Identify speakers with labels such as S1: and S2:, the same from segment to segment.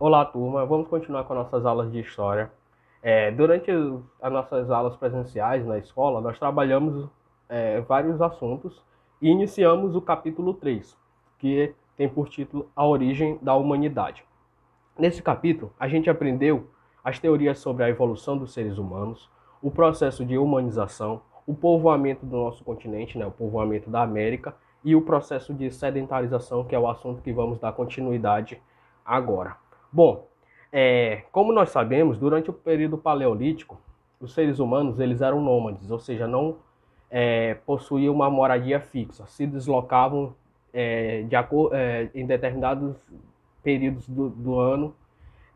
S1: Olá, turma. Vamos continuar com nossas aulas de história. Durante as nossas aulas presenciais na escola, nós trabalhamos vários assuntos e iniciamos o capítulo 3, que tem por título A Origem da Humanidade. Nesse capítulo, a gente aprendeu as teorias sobre a evolução dos seres humanos, o processo de humanização, o povoamento do nosso continente, né, o povoamento da América, e o processo de sedentarização, que é o assunto que vamos dar continuidade agora. Bom, como nós sabemos, durante o período paleolítico, os seres humanos eles eram nômades, ou seja, não possuíam uma moradia fixa, se deslocavam em determinados períodos do ano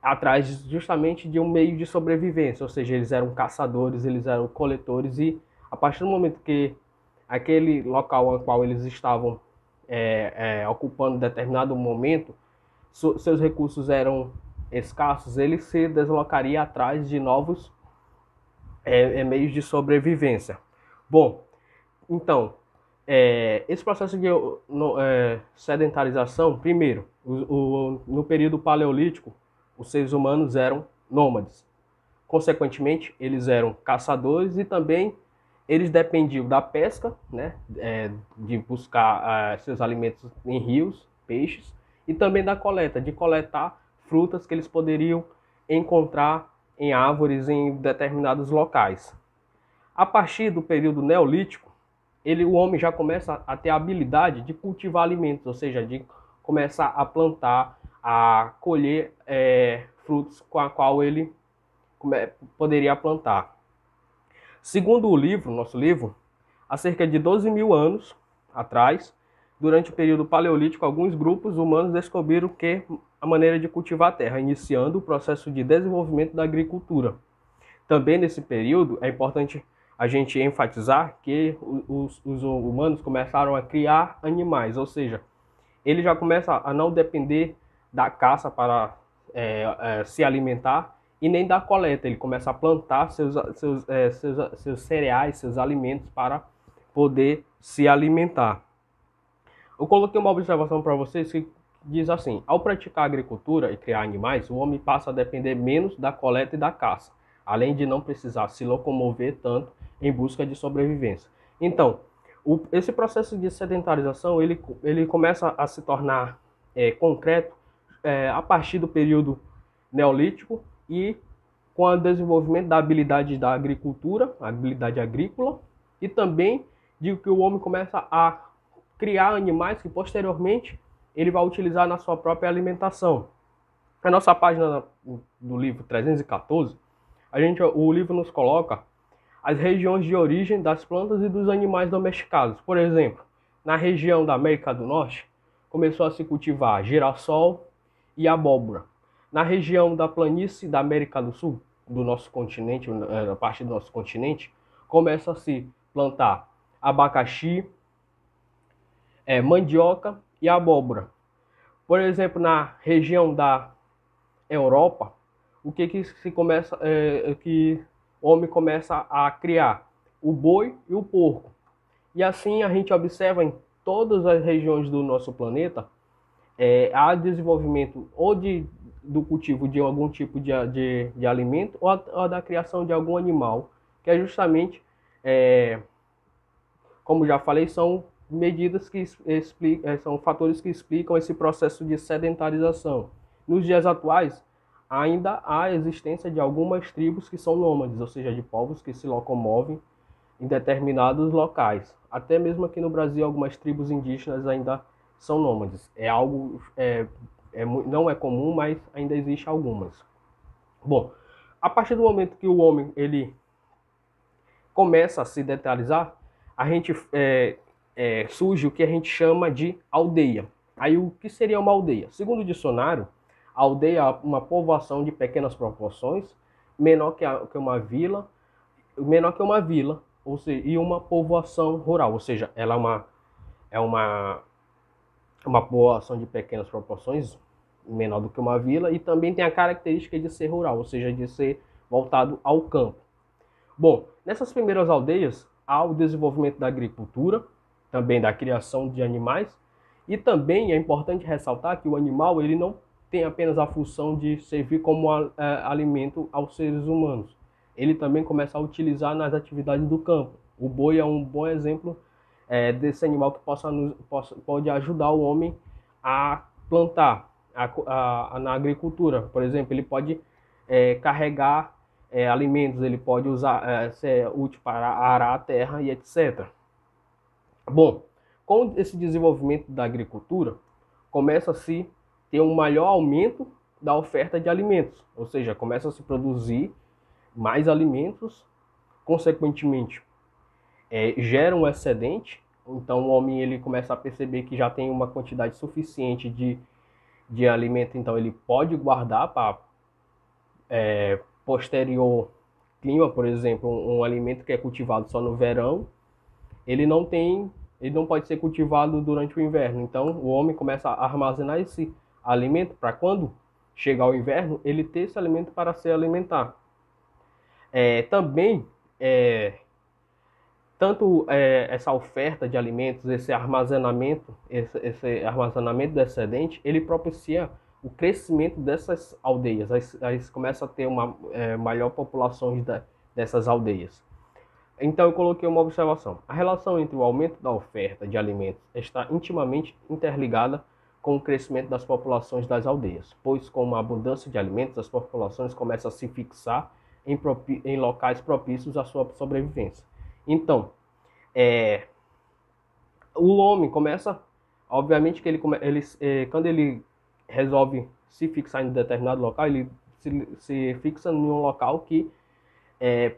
S1: atrás justamente de um meio de sobrevivência, ou seja, eles eram caçadores, eles eram coletores e a partir do momento que aquele local ao qual eles estavam ocupando determinado momento, seus recursos eram escassos, ele se deslocaria atrás de novos meios de sobrevivência. Bom, então, esse processo de sedentarização, primeiro, no período paleolítico, os seres humanos eram nômades. Consequentemente, eles eram caçadores e também eles dependiam da pesca, né, de buscar seus alimentos em rios, peixes, e também da coleta, de coletar frutas que eles poderiam encontrar em árvores em determinados locais. A partir do período neolítico, o homem já começa a ter a habilidade de cultivar alimentos, ou seja, de começar a plantar, a colher frutos com a qual ele poderia plantar. Segundo o livro, nosso livro, há cerca de 12 mil anos atrás, durante o período paleolítico, alguns grupos humanos descobriram que a maneira de cultivar a terra, iniciando o processo de desenvolvimento da agricultura. Também nesse período é importante a gente enfatizar que os humanos começaram a criar animais, ou seja, ele já começa a não depender da caça para se alimentar e nem da coleta, ele começa a plantar seus cereais, seus alimentos para poder se alimentar. Eu coloquei uma observação para vocês que diz assim: ao praticar a agricultura e criar animais, o homem passa a depender menos da coleta e da caça, além de não precisar se locomover tanto em busca de sobrevivência. Então, esse processo de sedentarização ele começa a se tornar concreto a partir do período neolítico e com o desenvolvimento da habilidade da agricultura, a habilidade agrícola, e também de que o homem começa a criar animais que posteriormente ele vai utilizar na sua própria alimentação. Na nossa página do livro 314, o livro nos coloca as regiões de origem das plantas e dos animais domesticados. Por exemplo, na região da América do Norte, começou a se cultivar girassol e abóbora. Na região da planície da América do Sul, do nosso continente, a parte do nosso continente, começa a se plantar abacaxi, mandioca e abóbora. Por exemplo, na região da Europa, o que se começa que o homem começa a criar? O boi e o porco. E assim a gente observa em todas as regiões do nosso planeta há desenvolvimento ou do cultivo de algum tipo de alimento ou da criação de algum animal, que é justamente, como já falei, são medidas que são fatores que explicam esse processo de sedentarização. Nos dias atuais, ainda há a existência de algumas tribos que são nômades, ou seja, de povos que se locomovem em determinados locais. Até mesmo aqui no Brasil, algumas tribos indígenas ainda são nômades. É algo não é comum, mas ainda existe algumas. Bom, a partir do momento que o homem ele começa a se sedentarizar, a gente surge o que a gente chama de aldeia. Aí o que seria uma aldeia? Segundo o dicionário, a aldeia é uma povoação de pequenas proporções, menor que uma vila, ou seja, e uma povoação rural, ou seja, ela é uma povoação de pequenas proporções, menor do que uma vila, e também tem a característica de ser rural, ou seja, de ser voltado ao campo. Bom, nessas primeiras aldeias há o desenvolvimento da agricultura, também da criação de animais, e também é importante ressaltar que o animal ele não tem apenas a função de servir como alimento aos seres humanos. Ele também começa a utilizar nas atividades do campo. O boi é um bom exemplo desse animal que pode ajudar o homem a plantar na agricultura. Por exemplo, ele pode carregar alimentos, ele pode ser útil para arar a terra e etc. Bom, com esse desenvolvimento da agricultura, começa a se ter um maior aumento da oferta de alimentos, ou seja, começa a se produzir mais alimentos, consequentemente gera um excedente. Então o homem ele começa a perceber que já tem uma quantidade suficiente de alimento, então ele pode guardar para posterior clima. Por exemplo, um alimento que é cultivado só no verão, ele não pode ser cultivado durante o inverno. Então o homem começa a armazenar esse alimento para quando chegar o inverno, ele ter esse alimento para se alimentar. Também tanto essa oferta de alimentos, esse armazenamento do excedente, ele propicia o crescimento dessas aldeias. Aí começa a ter uma maior população dessas aldeias. Então eu coloquei uma observação. A relação entre o aumento da oferta de alimentos está intimamente interligada com o crescimento das populações das aldeias, pois com uma abundância de alimentos, as populações começam a se fixar em locais propícios à sua sobrevivência. Então, o homem começa, obviamente que quando ele resolve se fixar em determinado local, ele se fixa em um local que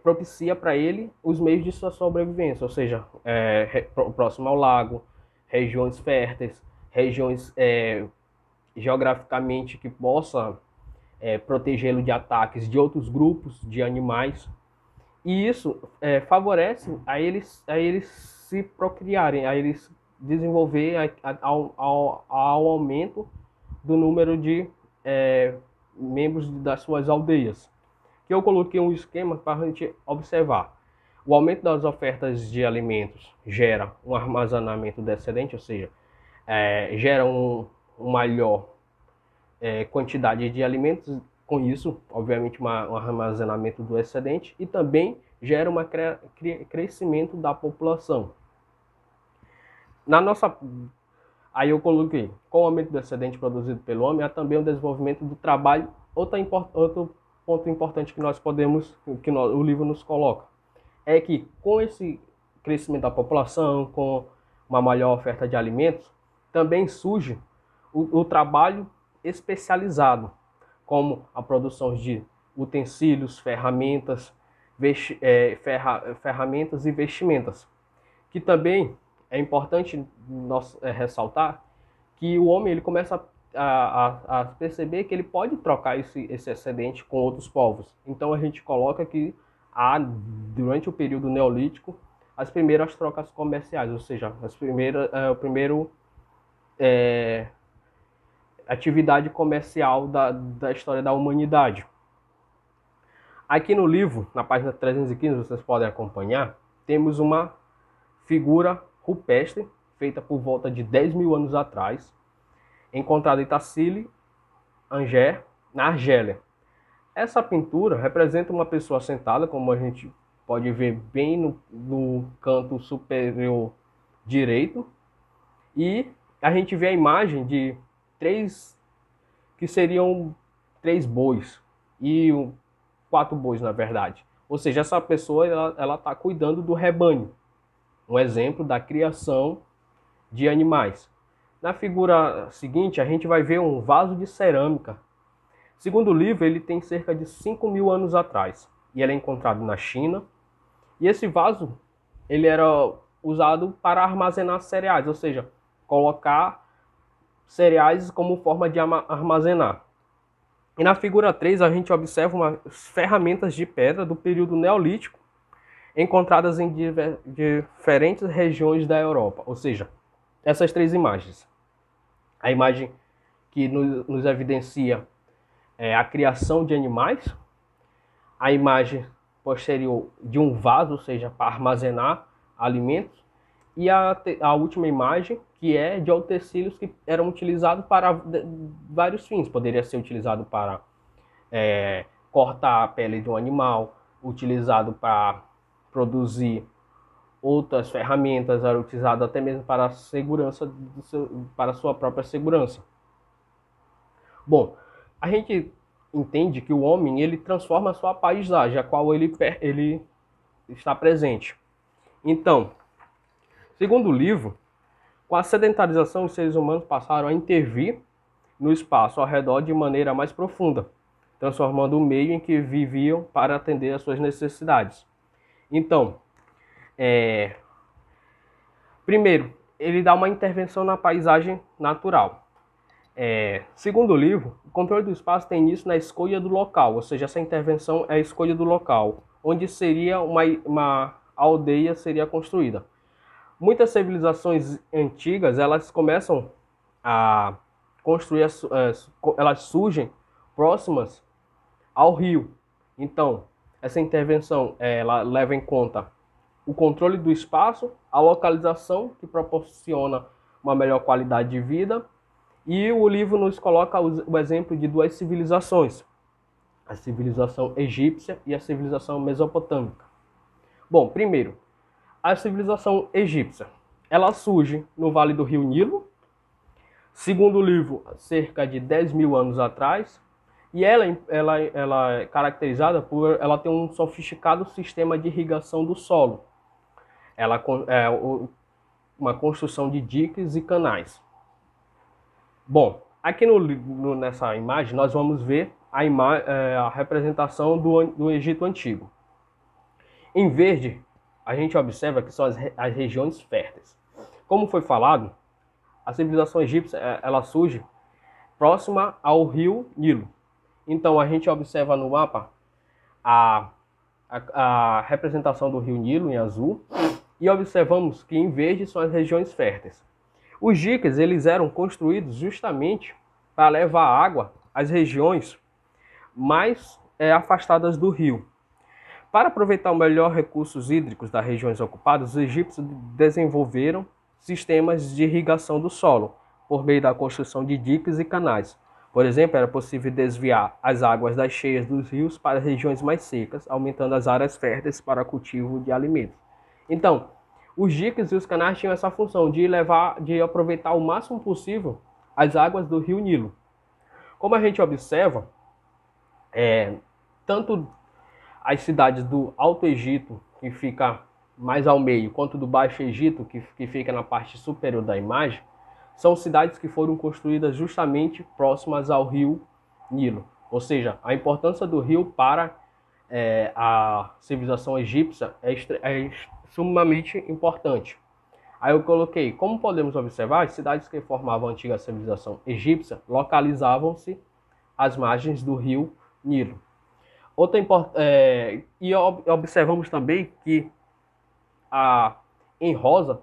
S1: propicia para ele os meios de sua sobrevivência, ou seja, próximo ao lago, regiões férteis, regiões geograficamente que possa protegê-lo de ataques de outros grupos de animais. E isso favorece a eles se procriarem, a eles desenvolver ao aumento do número de membros das suas aldeias. Que eu coloquei um esquema para a gente observar. O aumento das ofertas de alimentos gera um armazenamento do excedente, ou seja, gera uma maior quantidade de alimentos. Com isso, obviamente, um armazenamento do excedente, e também gera um crescimento da população. Aí eu coloquei, com o aumento do excedente produzido pelo homem, há também o desenvolvimento do trabalho. Outro ponto importante que o livro nos coloca, é que com esse crescimento da população, com uma maior oferta de alimentos, também surge o trabalho especializado, como a produção de utensílios, ferramentas e vestimentas. Que também é importante ressaltar que o homem ele começa a perceber que ele pode trocar esse excedente com outros povos. Então a gente coloca que durante o período neolítico, as primeiras trocas comerciais, ou seja, atividade comercial da história da humanidade. Aqui no livro, na página 315, vocês podem acompanhar, temos uma figura rupestre, feita por volta de 10 mil anos atrás, encontrada em Tassili, na Argélia. Essa pintura representa uma pessoa sentada, como a gente pode ver bem no canto superior direito, e a gente vê a imagem de que seriam 3 bois, e 4 bois na verdade. Ou seja, essa pessoa ela está cuidando do rebanho. Um exemplo da criação de animais. Na figura seguinte, a gente vai ver um vaso de cerâmica. Segundo o livro, ele tem cerca de 5 mil anos atrás. E ele é encontrado na China. E esse vaso, ele era usado para armazenar cereais, ou seja, colocar cereais como forma de armazenar. E na figura 3, a gente observa umas ferramentas de pedra do período neolítico, encontradas em diferentes regiões da Europa. Ou seja, essas 3 imagens. A imagem que nos evidencia a criação de animais, a imagem posterior de um vaso, ou seja, para armazenar alimentos, E a última imagem, que é de utensílios que eram utilizados para vários fins. Poderia ser utilizado para cortar a pele de um animal, utilizado para produzir outras ferramentas, era utilizado até mesmo para a segurança, para a sua própria segurança. Bom, a gente entende que o homem ele transforma a sua paisagem, a qual ele está presente. Então, segundo o livro, com a sedentarização, os seres humanos passaram a intervir no espaço ao redor de maneira mais profunda, transformando o meio em que viviam para atender às suas necessidades. Então, primeiro, ele dá uma intervenção na paisagem natural. Segundo o livro, o controle do espaço tem início na escolha do local, ou seja, essa intervenção é a escolha do local, onde seria uma aldeia seria construída. Muitas civilizações antigas, elas começam a construir, elas surgem próximas ao rio. Então, essa intervenção ela leva em conta o controle do espaço, a localização, que proporciona uma melhor qualidade de vida, e o livro nos coloca o exemplo de duas civilizações, a civilização egípcia e a civilização mesopotâmica. Bom, primeiro, a civilização egípcia, ela surge no Vale do Rio Nilo, segundo o livro, cerca de 10 mil anos atrás, e ela é caracterizada por ela ter um sofisticado sistema de irrigação do solo. Ela é uma construção de diques e canais. Bom, aqui nessa imagem nós vamos ver a representação do Egito Antigo. Em verde, a gente observa que são as regiões férteis. Como foi falado, a civilização egípcia ela surge próxima ao rio Nilo. Então a gente observa no mapa a representação do rio Nilo em azul e observamos que em verde são as regiões férteis. Os diques eles eram construídos justamente para levar água às regiões mais afastadas do rio. Para aproveitar o melhor recursos hídricos das regiões ocupadas, os egípcios desenvolveram sistemas de irrigação do solo, por meio da construção de diques e canais. Por exemplo, era possível desviar as águas das cheias dos rios para regiões mais secas, aumentando as áreas férteis para cultivo de alimentos. Então, os diques e os canais tinham essa função de aproveitar o máximo possível as águas do rio Nilo. Como a gente observa, tanto as cidades do Alto Egito, que fica mais ao meio, quanto do Baixo Egito, que fica na parte superior da imagem, são cidades que foram construídas justamente próximas ao rio Nilo. Ou seja, a importância do rio para a civilização egípcia é sumamente importante. Aí eu coloquei, como podemos observar, as cidades que formavam a antiga civilização egípcia localizavam-se às margens do rio Nilo. E observamos também que em rosa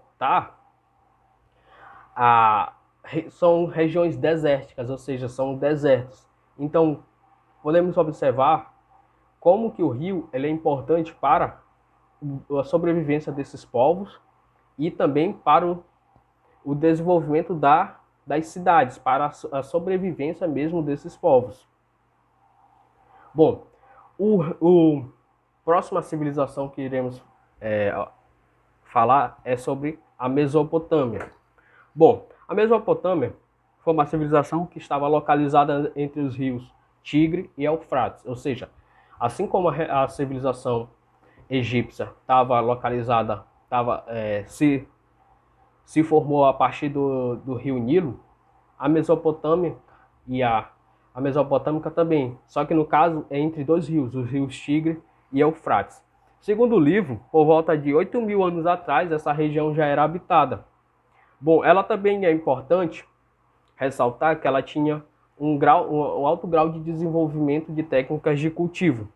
S1: são regiões desérticas, ou seja, são desertos. Então, podemos observar como que o rio ele é importante para a sobrevivência desses povos e também para o desenvolvimento das cidades, para a sobrevivência mesmo desses povos. Bom, a próxima civilização que iremos falar é sobre a Mesopotâmia. Bom, a Mesopotâmia foi uma civilização que estava localizada entre os rios Tigre e Eufrates, ou seja, assim como a civilização egípcia estava localizada, se formou a partir do rio Nilo, a Mesopotâmia e a Mesopotâmica também, só que no caso é entre dois rios, os rios Tigre e Eufrates. Segundo o livro, por volta de 8 mil anos atrás, essa região já era habitada. Bom, ela também é importante ressaltar que ela tinha um alto grau de desenvolvimento de técnicas de cultivo.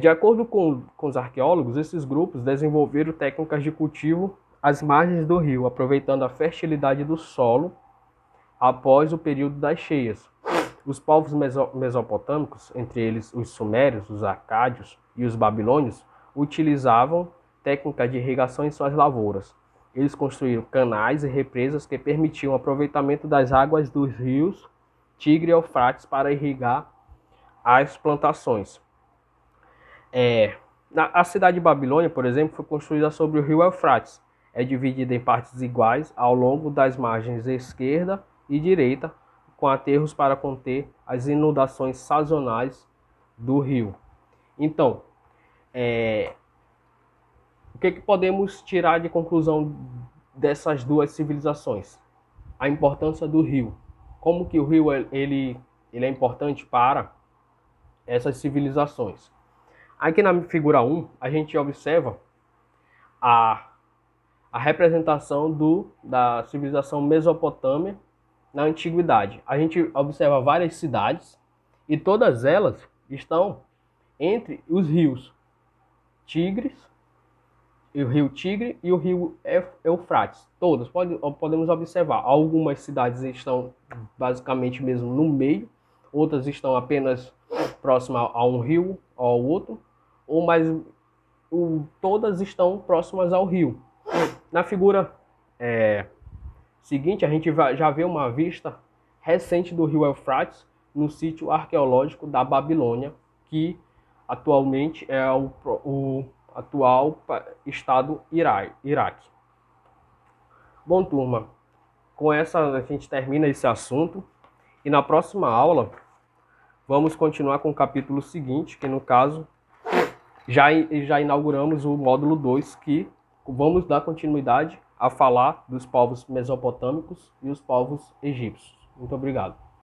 S1: De acordo com os arqueólogos, esses grupos desenvolveram técnicas de cultivo às margens do rio, aproveitando a fertilidade do solo após o período das cheias. Os povos mesopotâmicos, entre eles os sumérios, os acádios e os babilônios, utilizavam técnicas de irrigação em suas lavouras. Eles construíram canais e represas que permitiam o aproveitamento das águas dos rios Tigre e Eufrates para irrigar as plantações. A cidade de Babilônia, por exemplo, foi construída sobre o rio Eufrates. É dividida em partes iguais ao longo das margens esquerda e direita, com aterros para conter as inundações sazonais do rio. Então, o que podemos tirar de conclusão dessas duas civilizações? A importância do rio. Como que o rio ele é importante para essas civilizações. Aqui na figura 1, a gente observa a representação da civilização Mesopotâmia na antiguidade. A gente observa várias cidades e todas elas estão entre os rios Tigres, o rio Tigre e o rio Eufrates. Todas, podemos observar. Algumas cidades estão basicamente mesmo no meio, outras estão apenas próximas a um rio ou ao outro, todas estão próximas ao rio. Na figura seguinte, a gente já vê uma vista recente do rio Eufrates no sítio arqueológico da Babilônia, que atualmente é o atual estado Iraque. Bom, turma, com essa a gente termina esse assunto e na próxima aula vamos continuar com o capítulo seguinte, que no caso já inauguramos o módulo 2, que vamos dar continuidade a falar dos povos mesopotâmicos e os povos egípcios. Muito obrigado.